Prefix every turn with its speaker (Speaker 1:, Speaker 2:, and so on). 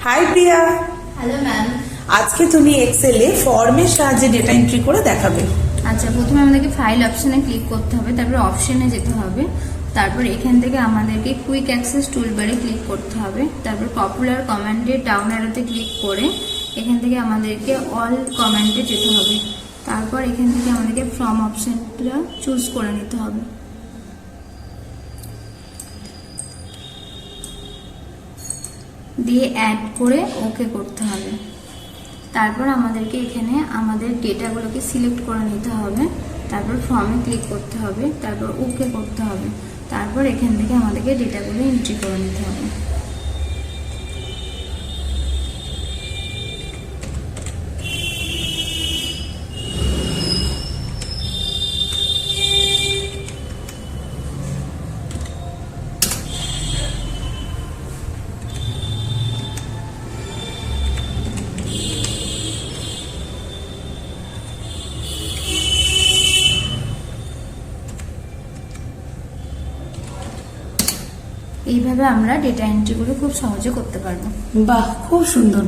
Speaker 1: High প্রিয়া।
Speaker 2: Hello ma'am.
Speaker 1: আজকে তুমি এক্সেলে ফর্মের সাহায্যে ডেটা এন্ট্রি করে দেখাবে।
Speaker 2: আচ্ছা, প্রথমে আমাদেরকে ফাইল অপশনে ক্লিক করতে হবে, তারপর অপশনে যেতে হবে, তারপর এখান থেকে আমাদেরকে কুইক অ্যাক্সেস টুলবারে ক্লিক করতে হবে, তারপর পপুলার কমান্ডে ডাউন অ্যারোতে ক্লিক করে এখান থেকে আমাদেরকে অল কমান্ডে যেতে হবে, তারপর এখান থেকে আমাদেরকে ফ্রম অপশনটা চুজ করে নিতে হবে। দিয়ে অ্যাড করে ওকে করতে হবে। তারপর আমাদেরকে এখানে আমাদের ডেটাগুলোকে সিলেক্ট করে নিতে হবে, তারপর ফর্মে ক্লিক করতে হবে, তারপর ওকে করতে হবে, তারপর এখান থেকে আমাদেরকে ডেটাগুলো এন্ট্রি করে নিতে হবে। এইভাবে আমরা ডেটা এন্ট্রিগুলো খুব সহজে করতে পারবো।
Speaker 1: বাহ, খুব সুন্দর।